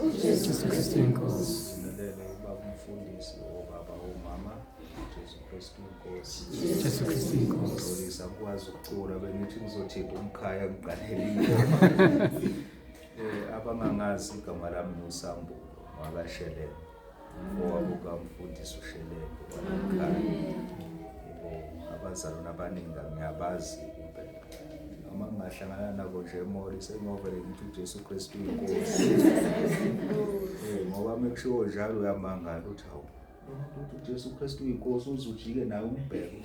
uJesu Kristu inkosi. Singelele ubaba umfundisi, obaba, omama, uJesu Kristu inkosi. uJesu Kristu inkosi. Ngixolisa akwazi ukucula bengithi ngizothinta umkhaya ngiqalelile. Abangangazi igama lami noSambulo wakashelele. Owabo kamfundisi uShelele walakhaya. Abazalwane abaningi ngiyabazi impela. Uma ngingahlangana nabo nje emoli sengovele ngithi uJesu Kristu inkosi. Ngoba mekushiwo njalo uyamangala uthi hawu uJesu Kristu inkosi uzujike naye umbheke.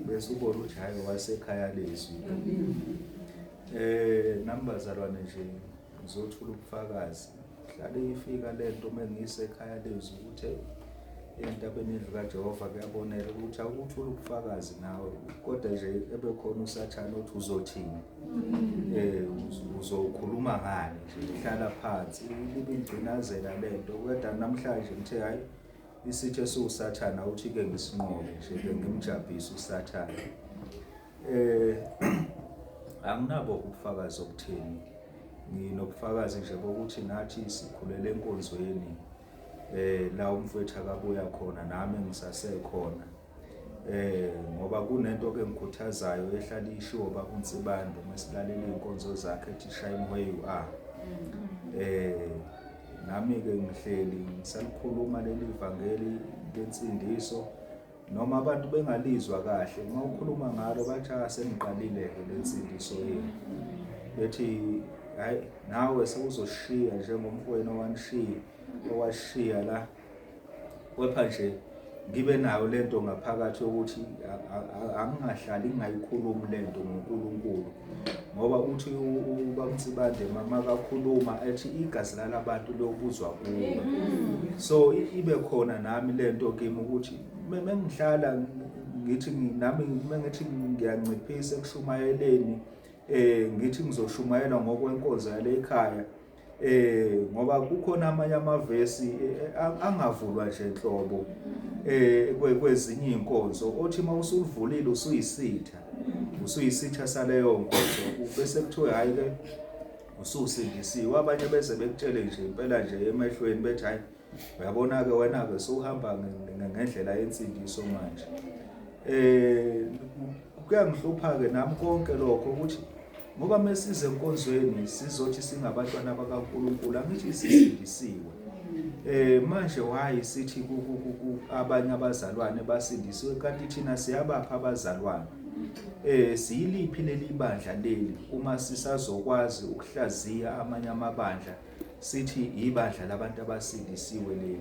Bese ubona ukuthi hayi wasekhaya lezwi. Nami bazalwane nje ngizothula ubufakazi. Hlale ifika lento mengisekhaya lezwi ukuthi entabeni endlu kaJehova kuyabonela ukuthi akuthula ubufakazi nawe kodwa nje ebekhona uSathane othi uzothini uzokhuluma ngani nje hlala phansi libe ingcinazela lento kodwa namhlanje ngithe hayi isithe uSathane uthi ke ngisinqobe nje ke ngimjabhisa uSathane anginabo ubufakazi obutheni nginobufakazi nje bokuthi nathi sikhulele enkonzweni la umfowethu akabuya khona nami ngisasekhona ngoba kunento ke ngikhuthazayo ehlala ishiwo baba uNsibando mesilalela inkonzo zakhe ethi shine where you are nami ke ngihleli ngisalikhuluma leli ivangeli lensindiso noma abantu bengalizwa kahle ngawukhuluma ngalo bathi asengiqalile ke lensindiso yini bethi hayi nawe sewuzoshiya njengomfowenu owanishiya owashiya la kepha nje ngibe nayo lento ngaphakathi ukuthi angingahlali ngingayikhulumi lento ngoNkulunkulu ngoba uthi ubaMtsibande mama kakhuluma ethi igazi lalabantu lobuzwa kuwe so ibe khona nami lento kimi ukuthi mengihlala ngithi nami mengithi ngiyanciphisa ekushumayeleni ngithi ngizoshumayela ngokwenkonzo yale ekhaya ngoba kukhona amanye amavesi angavulwa nje enhlobo kwezinye inkonzo othi mawusulivulile usuyisitha saleyo nkonzo bese kuthiwe hayi ke ususindisiwe abanye beze bekutshele nje impela nje emehlweni bethi hayi uyabona ke wena ke sohamba ngendlela yensindiso manje kuyangihlupha ke nami konke lokho ukuthi ngoba mesize enkonzweni sizothi singabantwana bakaNkulunkulu angithi sisindisiwe manje why sithi abanye abazalwane basindisiwe kanti thina siyabapha abazalwane siyiliphi leli bandla leli uma sisazokwazi ukuhlaziya amanye amabandla sithi ibandla labantu abasindisiwe leli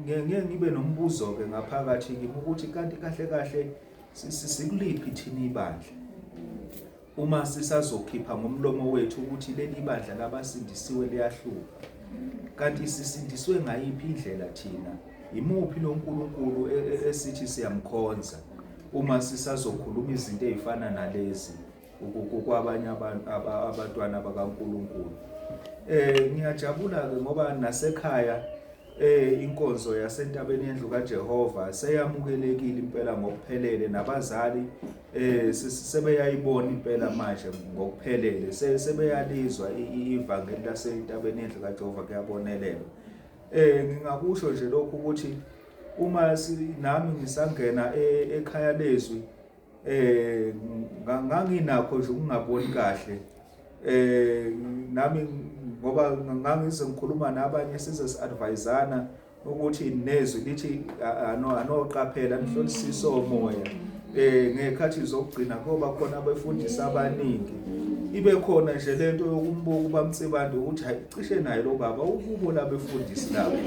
ngeke ngibe nombuzo ke ngaphakathi kimi ukuthi kanti kahle kahle sikuliphi thina ibandla uma sisazokhipha ngomlomo wethu ukuthi leli bandla labasindisiwe liyahluka kanti sisindiswe ngayiphi indlela thina imuphi lo nkulunkulu esithi siyamkhonza uma sisazokhuluma izinto ezifana nalezi kwabanye abantwana bakaNkulunkulu ngiyajabula ke ngoba nasekhaya inkonzo yasentabeni endlu kaJehova seyamukelekile impela ngokuphelele nabazali sebeyayibona impela manje ngokuphelele sebeyalizwa ivangeli lasentabeni endlu kaJehova kuyabonelelwa ngingakusho nje lokho ukuthi uma nami ngisangena ekhaya lezwi nganginakho nje ukungaboni kahle nami ngoba ngangize ngikhuluma nabanye size si-advisana ukuthi nezwi lithi anoqaphela nihlolisise omoya ngekhathi zokugcina kuba khona abefundisi abaningi ibe khona nje lento yokumbuka ubaMtsibande ukuthi hayi cishe naye lo baba ukubo labefundisi labo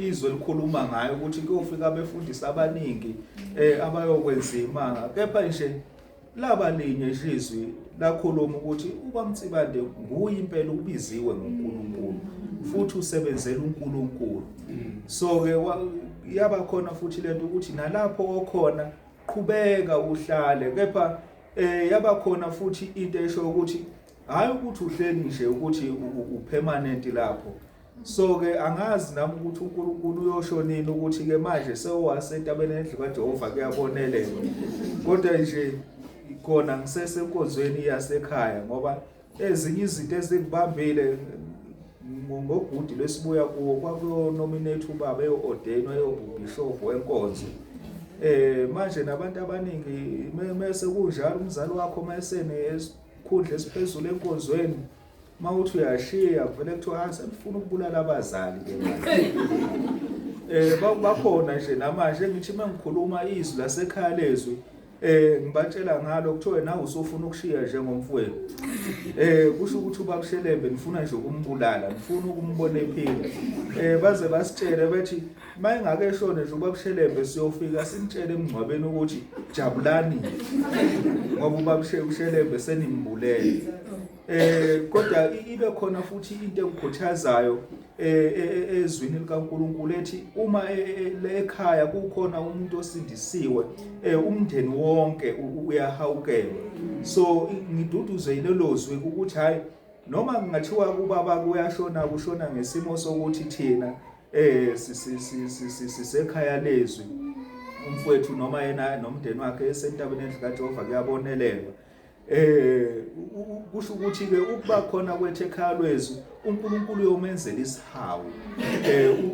izwe likhuluma ngayo ukuthi kuyofika abefundisi abaningi abayokwenza imanga kepha nje laba linye izwi lakhuluma ukuthi ubaMtsibande nguye impela ubiziwe ngoNkulunkulu futhi usebenzela uNkulunkulu so ke yaba khona futhi lento ukuthi nalapho okhona qhubeka uhlale kepha yaba khona futhi into esho ukuthi hayi ukuthi uhleli nje ukuthi upermanent lapho so ke angazi nami ukuthi uNkulunkulu uyoshonini ukuthi ke manje sewasentabeni endlu kaJehova kuyabonelelwa kodwa nje khona ngisesenkonzweni yasekhaya ngoba ezinye izinto ezikubambile ngogudi lesibuya kuwo kwakuyo nominate ubaba eyo-ordainwa eyobishop wenkonzo. Manje nabantu abaningi mase kunjalo umzali wakho mayesene esikhundla esiphezulu enkonzweni mawuthi uyashiya kuvele kuthiwa sengifuna ukubulala abazali ke manje. Bakhona nje namanje ngithi mengikhuluma izwi lasekhaya lezwi ngibatshela ngalo kuthiwe nawe usufuna ukushiya njengomfowethu. Kusho ukuthi ubaba Shelembe ngifuna nje ukumbulala, ngifuna ukumbona ephila. Baze basitshele bethi mayengake eshone nje ubaba Shelembe siyofika simtshele emngcwabeni ukuthi jabulani ngoba ubaba Shelembe senimbulele. Kodwa ibe khona futhi into engikhuthazayo ezwini likaNkulunkulu ethi uma ekhaya kukhona umuntu osindisiwe umndeni wonke uyahawukela. So ngiduduze lelo zwi ukuthi hayi noma ngingathiwa kubaba kuyashona kushona ngesimo sokuthi thina sisekhaya lezwi umfowethu noma yena nomndeni wakhe esentabeni endlu kaJehova kuyabonelelwa. Kusho ukuthi ke ukuba khona kwethu ekhaya lwezwi uNkulunkulu uyomenzela isihawu,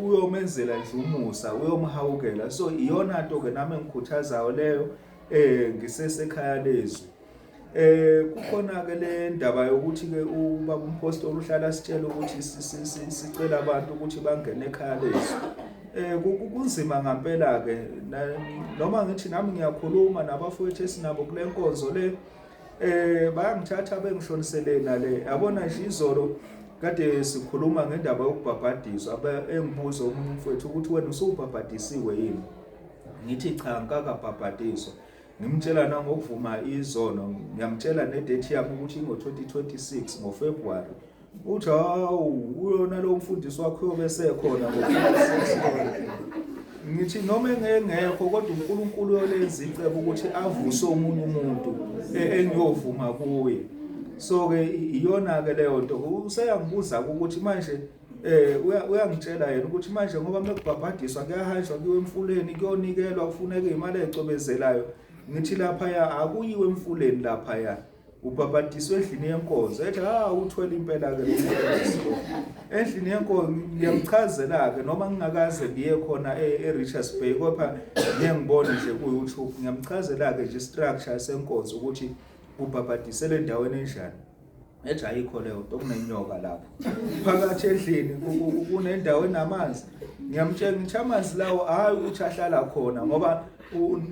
uyomenzela nje umusa, uyomhawukela. So iyona nto ke nami engikhuthazayo leyo ngisesekhaya lezwi. Kukhona ke le ndaba yokuthi ke ubaba umpostoli uhlala sitshela ukuthi sicela abantu ukuthi bangene ekhaya lezwi. Kunzima ngempela ke noma ngithi nami ngiyakhuluma nabafowethu esinabo kule nkonzo le bayangithatha bengishoniselena le. Yabona nje izolo kade sikhuluma ngendaba yokubhabhadiswa engibuza omunye umfowethu ukuthi wena usubhabhadisiwe yini. Ngithi cha ngikakabhabhadiswa. Ngimtshela nangokuvuma izono, ngiyamtshela nedate yami ukuthi ngo-2026 ngoFebruary. Uthi hawu uyona lo mfundisi wakho uyobe sekhona ngo-2026. Ngithi noma engekho kodwa uNkulunkulu uyolenza icebo ukuthi avuse omunye umuntu engiyovuma kuye. So ke iyona ke leyo nto useyangibuza ukuthi manje uyangitshela yena ukuthi manje ngoba mekubhabhadiswa kuyahanjwa kuyiwe emfuleni kuyonikelwa kufuneka imali ezicobezelayo. Ngithi lapha akuyiwe emfuleni lapha ubhabhadiswe endlini yenkonzo. Ethi uthwele impela ke endlini yenkonzo. Ngiyamchazela ke noma ngingakaze ngiye khona eRichards Bay kodwa ngiyengibona nje ku-YouTube ngiyamchazela ke nje structure senkonzo ukuthi ubhabhadisele endaweni enjani. Ethi ayikho leyo nto kunenyoka lapho phakathi endlini kunendawo enamanzi. Ngiyamtshela ngithi amanzi lawo hayi ukuthi ahlala khona ngoba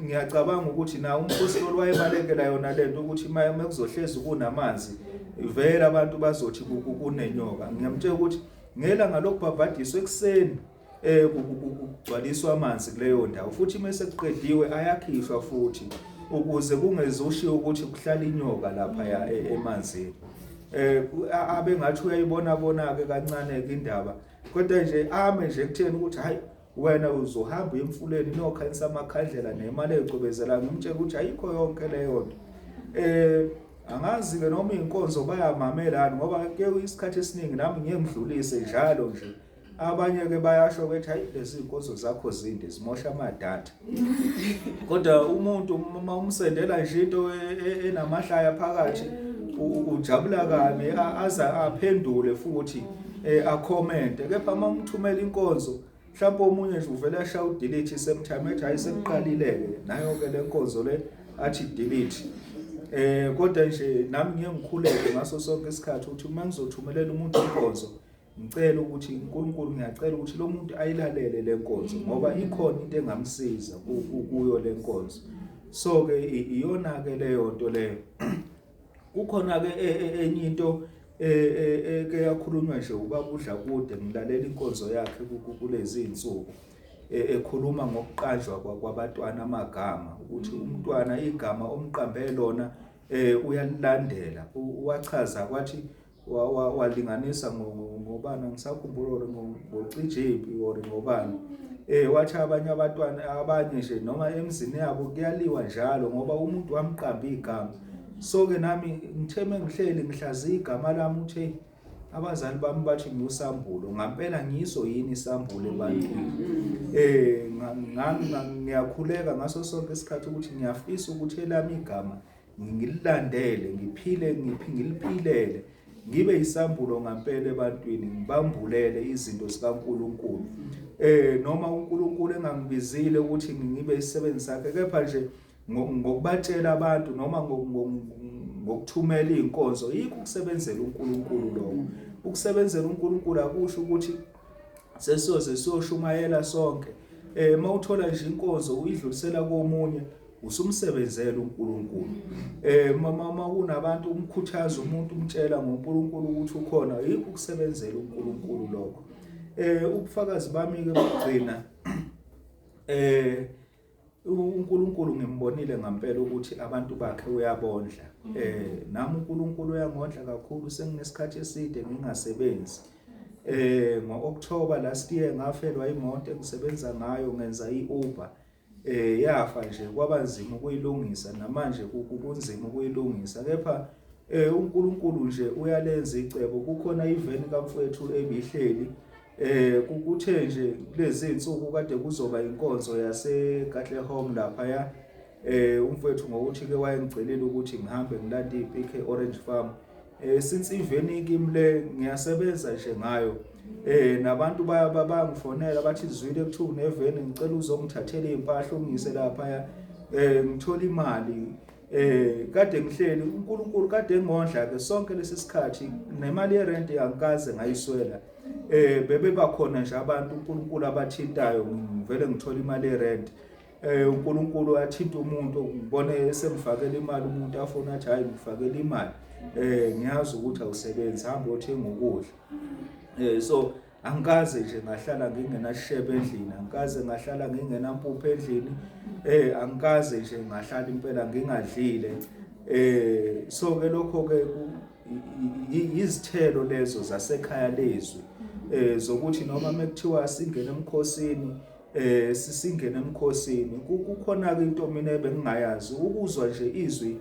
ngiyacabanga ukuthi na umpostoli wayebalekela yona lento ukuthi mekuzohlezi kunamanzi vele abantu bazothi kunenyoka. Ngiyamtshela ukuthi ngelanga lokubhabhadiswa ekuseni kugcwaliswa amanzi kuleyo ndawo futhi mase kuqediwe ayakhishwa futhi ukuze kungezoshiya ukuthi kuhlala inyoka lapha emanzini. Abengathi uyayibona ke kancane ke indaba kodwa nje ame nje kutheni ukuthi hayi wena uzohamba emfuleni nokhanisa amakhandlela nemali ezicobezela. Ngimtshela ukuthi ayikho yonke leyo nto. Angazi ke noma inkonzo bayamamelana ngoba ke isikhathi esiningi nami ngiyemdlulise njalo nje. Abanye ke bayasho bethi hayi lezi inkonzo zakho zinde zimosha amadata. Kodwa umuntu uma umsendela nje into enamahlaya phakathi ujabula kabi aza aphendule futhi acommente. Kepha uma umthumela inkonzo mhlawumbe omunye nje uvela ashaya udelete sometime ethi hayi sekuqalileke nayo ke le nkonzo le athi delete. Kodwa nje nami ngiyengikhuleke ngaso sonke isikhathi ukuthi uma ngizothumelela umuntu inkonzo ngicela ukuthi uNkulunkulu ngiyacela ukuthi lo muntu ayilalele le nkonzo ngoba ikhona into engamsiza kuyo le nkonzo. So ke iyona ke leyo nto leyo. Kukhona ke enye into eke yakhulunywa nje ubaba uDlakude ngilalela inkonzo yakhe kulezi insuku ekhuluma ngokuqanjwa kwabantwana amagama ukuthi umntwana igama omqambe lona uyalilandela. Wachaza kwathi walinganisa ngobani ngisakhumbula ngoCijepi or ngobani wathi abanye abantwana abanye nje noma emzini yabo kuyaliwa njalo ngoba umuntu wamqamba igama. So ke nami ngitheme ngihleli ngihlaziya igama lami uthi abazali bami bathi ngiuSambulo ngampela ngiyiso yini iSambulo ebantwini. Ngiyakhuleka ngaso sonke isikhathi ukuthi ngiyafisa ukuthi elami igama ngililandele ngiphile ngiliphilele ngibe isambulo ngempela ebantwini, ngibambulele izinto zikaNkulunkulu. Noma uNkulunkulu engangibizile ukuthi ngibe isisebenzi sakhe, kepha nje ngokubatshela abantu noma ngokuthumela inkonzo, yikho ukusebenzela uNkulunkulu lokho. Ukusebenzela uNkulunkulu akusho ukuthi sesiyoze siyoshumayela sonke. Mawuthola nje inkonzo uyidlulisela komunye, usumsebenzela uNkulunkulu. Mama kunabantu umkhuthaza umuntu umtshela ngoNkulunkulu ukuthi ukhona, yikho ukusebenzela uNkulunkulu lokho. Ubufakazi bami ke bugcina uNkulunkulu ngimbonile ngempela ukuthi abantu bakhe uyabondla. Nami uNkulunkulu uyangondla kakhulu, senginesikhathi eside ngingasebenzi. Ngo-October last year ngafelwa imoto engisebenza ngayo, ngenza i-Uber. Yafa nje, kwaba nzima ukuyilungisa, namanje kunzima ukuyilungisa. Kepha uNkulunkulu nje uyalenza icebo. Kukhona iveni kamfowethu ebihleli, kuthe nje lezi insuku kade kuzoba inkonzo yaseKatlehong lapha umfowethu ngokuthi ke wayengicelile ukuthi ngihambe ngilanda iPK Orange Farm. Since iveni kimle ngiyasebenza nje ngayo, nabantu bayangifonela bathi zwile kuthiwa uneveni, ngicela uzongithathela impahla ungise lapha, ngithola imali. Kade ngihleli, uNkulunkulu kade ngondla ke sonke lesi sikhathi, nemali yerent angikaze ngayiswela. Bebe bakhona nje abantu uNkulunkulu abathintayo, ngivele ngithola imali yerent. uNkulunkulu athinta umuntu, ngibone semfakela imali, umuntu afuna athi hayi ngifakela imali, ngiyazi ukuthi awusebenzi, hamba uyothenga ukudla. So angikaze nje ngahlala ngingenashebe endlini, angikaze ngahlala ngingenampuphu endlini, angikaze nje ngahlala impela ngingadlile. So ke lokho ke izithelo lezo zasekhaya lezwi, zokuthi noma mekuthiwa singene emkhosini, sisingene emkhosini, kukhona ke into mina ebengingayazi, ukuzwa nje izwi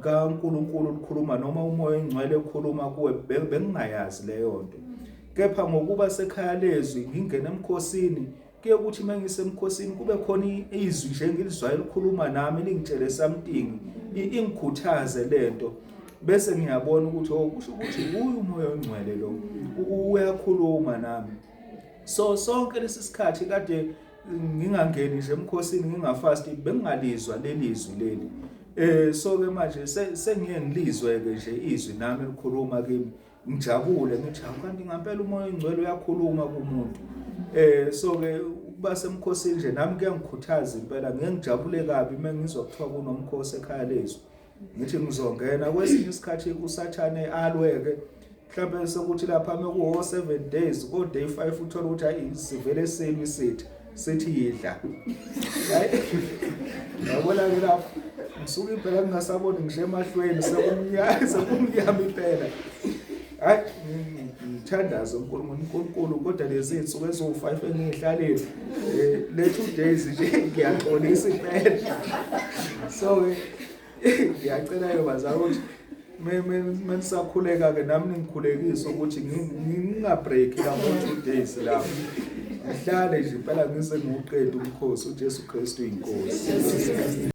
kaNkulunkulu likhuluma noma umoya engcwele ekhuluma kuwe, bengingayazi leyo nto. Kepha ngokuba sekhaya lezwi ngingena emkhosini, kuye ukuthi mengisemkhosini kube khona izwi nje engilizwayo likhuluma nami, lingitshele something, ingikhuthaze lento, bese ngiyabona ukuthi kusho ukuthi umoya ongcwele lo uyakhuluma nami. So sonke lesi sikhathi kade ngingangeni nje emkhosini, ngingafasti, bengingalizwa lelizwi leli. So ke manje sengiye ngilizwe-ke nje izwi nami likhuluma kimi, ngijabule ngithi kanti ngempela umoya ongcwele uyakhuluma kumuntu. So ke ukuba semkhosini nje nami kuyangikhuthaza impela, ngiyangijabule kabi mengizwa kuthiwa kunomkhosi ekhaya lezwi, ngithi ngizongena. Kwesinye isikhathi usathane alweke, mhlawumbe sokuthi lapha mekuwo 7 days, ko day 5 uthola ukuthi hayi sivele selwi sithi yidla. Hayi yabona ke lapho ngisuka impela ngingasaboni ngisho emahlweni, sekumnyama impela. Hayi ngithandaza uNkulunkulu, kodwa lezi insuku ezo5 engihlalile, le 2 days nje ngiyaxolisa impela. So ngiyacela bazali ukuthi menisakhuleka ke nami ningikhulekise ukuthi ngingabreak la 2 days lapho, ngihlale nje impela ngize ngiwuqede umkhosi uJesu Kristu inkosi.